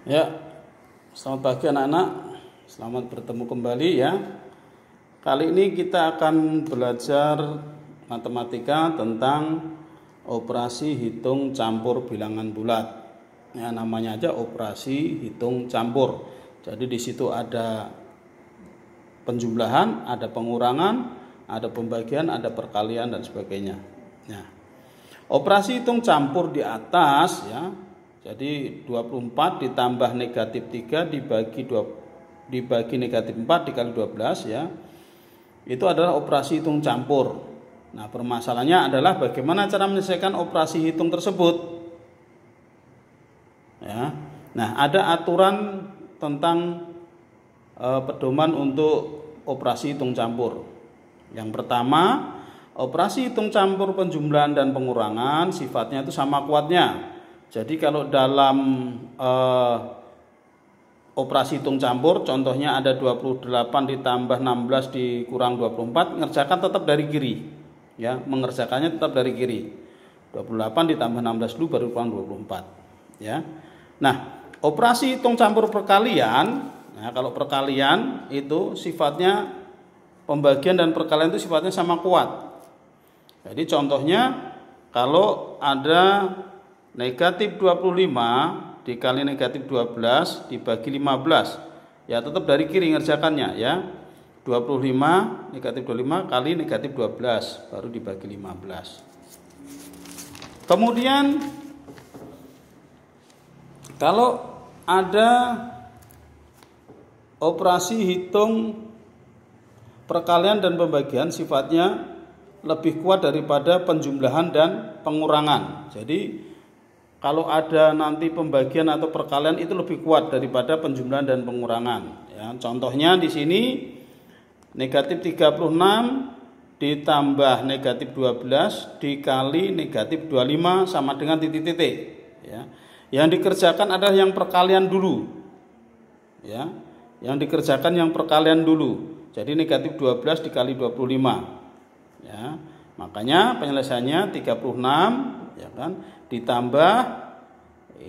Ya, selamat pagi anak-anak. Selamat bertemu kembali ya. Kali ini kita akan belajar matematika tentang operasi hitung campur bilangan bulat. Ya, namanya aja operasi hitung campur. Jadi di situ ada penjumlahan, ada pengurangan, ada pembagian, ada perkalian dan sebagainya. Nah, operasi hitung campur di atas ya. Jadi 24 ditambah negatif 3 dibagi negatif 4 dikali 12 ya. Itu adalah operasi hitung campur. Nah, permasalahannya adalah bagaimana cara menyelesaikan operasi hitung tersebut. Ya. Nah, ada aturan tentang pedoman untuk operasi hitung campur. Yang pertama, operasi hitung campur penjumlahan dan pengurangan sifatnya itu sama kuatnya. Jadi kalau dalam operasi hitung campur, contohnya ada 28 ditambah 16 dikurang 24, mengerjakan tetap dari kiri. Ya, mengerjakannya tetap dari kiri. 28 ditambah 16 dulu baru kurang 24. Ya. Nah, operasi hitung campur perkalian, nah kalau perkalian itu sifatnya pembagian dan perkalian itu sifatnya sama kuat. Jadi contohnya kalau ada negatif 25 dikali negatif 12 dibagi 15. Ya tetap dari kiri ngerjakannya ya. 25 negatif 25 kali negatif 12 baru dibagi 15. Kemudian kalau ada operasi hitung perkalian dan pembagian sifatnya lebih kuat daripada penjumlahan dan pengurangan. Jadi kalau ada nanti pembagian atau perkalian itu lebih kuat daripada penjumlahan dan pengurangan. Ya, contohnya di sini negatif 36 ditambah negatif 12 dikali negatif 25 sama dengan titik-titik. Ya, yang dikerjakan adalah yang perkalian dulu. Ya, yang dikerjakan yang perkalian dulu. Jadi negatif 12 dikali 25. Ya, makanya penyelesaiannya 36 ya kan, ditambah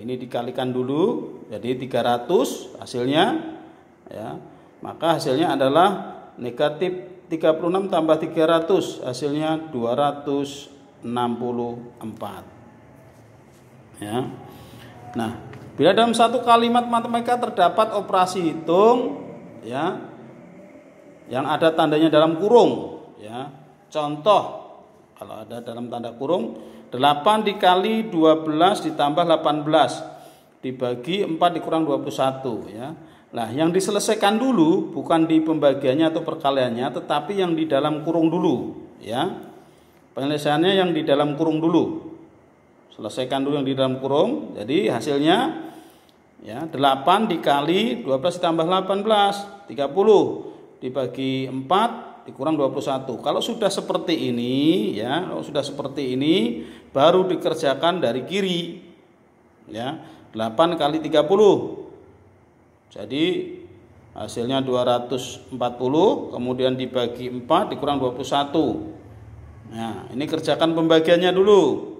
ini dikalikan dulu jadi 300 hasilnya ya. Maka hasilnya adalah negatif 36 tambah 300 hasilnya 264 ya. Nah, bila dalam satu kalimat matematika terdapat operasi hitung ya yang ada tandanya dalam kurung ya. Contoh kalau ada dalam tanda kurung 8 dikali 12 ditambah 18 dibagi 4 dikurang 21 ya. Nah, yang diselesaikan dulu bukan di pembagiannya atau perkaliannya, tetapi yang di dalam kurung dulu ya. Penyelesaiannya yang di dalam kurung dulu. Selesaikan dulu yang di dalam kurung. Jadi hasilnya ya 8 dikali 12 ditambah 18 30 dibagi 4 dikurang 21. Kalau sudah seperti ini ya, kalau sudah seperti ini baru dikerjakan dari kiri. Ya, 8 kali 30. Jadi hasilnya 240 kemudian dibagi 4 dikurang 21. Nah, ini kerjakan pembagiannya dulu.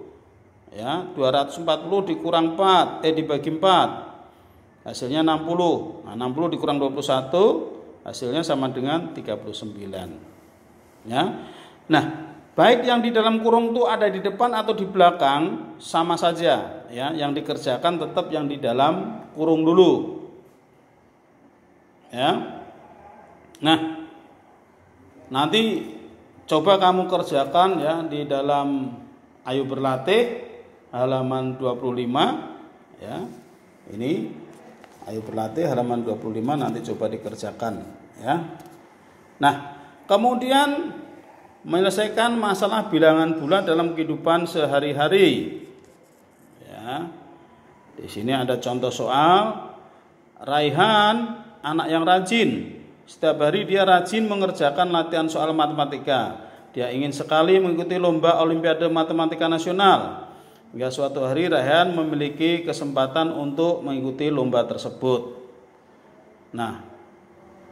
Ya, 240 dikurang 4 dibagi 4. Hasilnya 60. Nah, 60 dikurang 21 hasilnya sama dengan 39. Ya. Nah, baik yang di dalam kurung itu ada di depan atau di belakang sama saja ya, yang dikerjakan tetap yang di dalam kurung dulu. Ya. Nah, nanti coba kamu kerjakan ya di dalam Ayo Berlatih halaman 25 ya. Ini Ayo Berlatih halaman 25 nanti coba dikerjakan ya. Nah, kemudian menyelesaikan masalah bilangan bulat dalam kehidupan sehari-hari. Ya. Di sini ada contoh soal. Raihan anak yang rajin. Setiap hari dia rajin mengerjakan latihan soal matematika. Dia ingin sekali mengikuti lomba Olimpiade Matematika Nasional. Hingga suatu hari Raihan memiliki kesempatan untuk mengikuti lomba tersebut. Nah,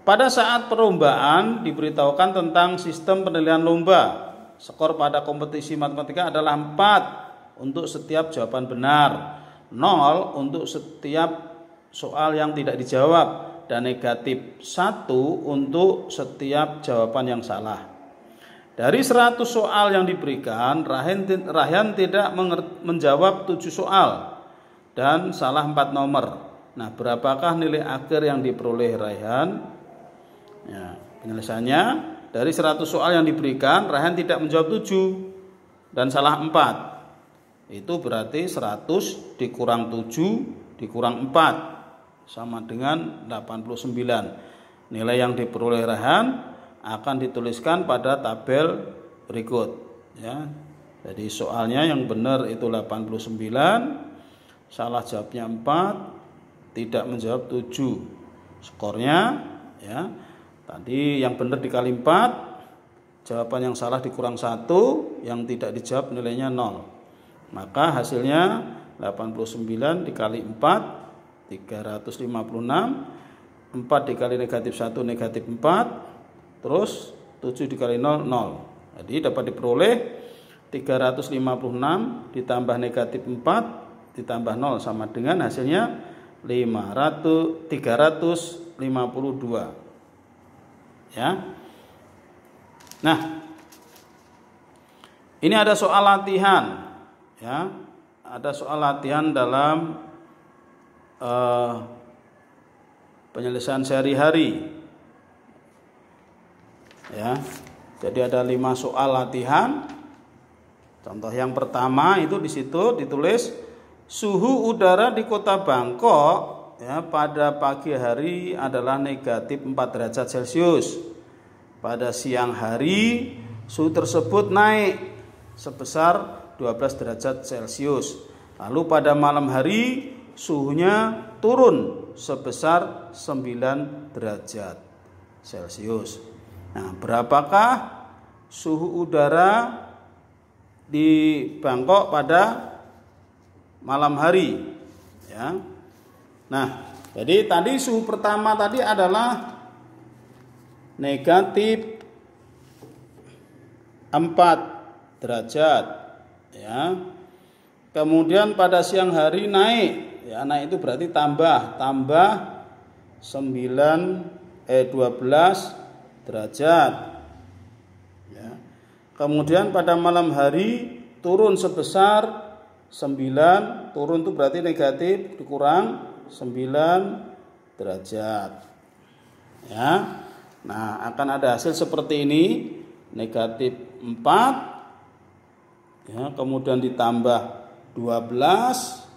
pada saat perlombaan diberitahukan tentang sistem penilaian lomba. Skor pada kompetisi matematika adalah 4 untuk setiap jawaban benar, 0 untuk setiap soal yang tidak dijawab dan negatif 1 untuk setiap jawaban yang salah. Dari 100 soal yang diberikan, Rayhan tidak menjawab 7 soal dan salah 4 nomor. Nah, berapakah nilai akhir yang diperoleh Rayhan? Ya, penyelesaiannya, dari 100 soal yang diberikan, Rayhan tidak menjawab 7 dan salah 4. Itu berarti 100 dikurang 7 dikurang 4 sama dengan 89. Nilai yang diperoleh Rayhan akan dituliskan pada tabel berikut, ya. Jadi soalnya yang benar itu 89, salah jawabnya 4, tidak menjawab 7. Skornya, ya, tadi yang benar dikali 4, jawaban yang salah dikurang 1, yang tidak dijawab nilainya 0. Maka hasilnya 89 dikali 4 356, 4 dikali negatif 1 negatif 4, terus 7 dikali 0 0. Jadi dapat diperoleh 356 ditambah negatif 4 ditambah 0 sama dengan hasilnya 352. Ya. Nah, ini ada soal latihan, ya. Ada soal latihan dalam penyelesaian sehari-hari, ya. Jadi ada 5 soal latihan. Contoh yang pertama itu di situ ditulis suhu udara di kota Bangkok, ya, pada pagi hari adalah negatif 4 derajat Celcius. Pada siang hari suhu tersebut naik sebesar 12 derajat Celcius. Lalu pada malam hari suhunya turun sebesar 9 derajat Celcius. Nah, berapakah suhu udara di Bangkok pada malam hari? Ya. Nah, jadi tadi suhu pertama tadi adalah negatif 4 derajat, ya. Kemudian pada siang hari naik. Ya, naik itu berarti tambah 12 derajat. Ya. Kemudian pada malam hari turun sebesar 9, turun itu berarti negatif dikurang 9 derajat. Ya. Nah, akan ada hasil seperti ini, negatif 4, ya, kemudian ditambah 12,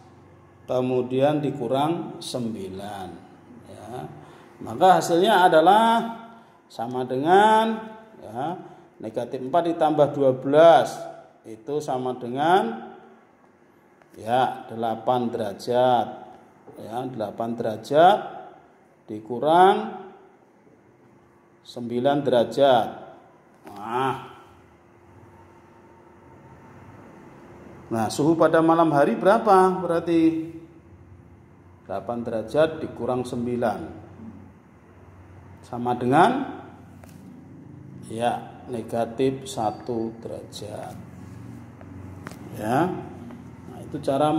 kemudian dikurang 9, ya. Maka hasilnya adalah sama dengan, ya, negatif 4 ditambah 12 itu sama dengan, ya, 8 derajat, ya, 8 derajat dikurang 9 derajat. Nah, suhu pada malam hari berapa? Berarti 8 derajat dikurang 9 sama dengan, ya, negatif 1 derajat. Ya. Nah, itu cara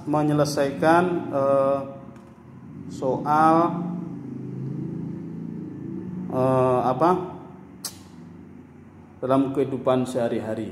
menyelesaikan soal dalam kehidupan sehari-hari.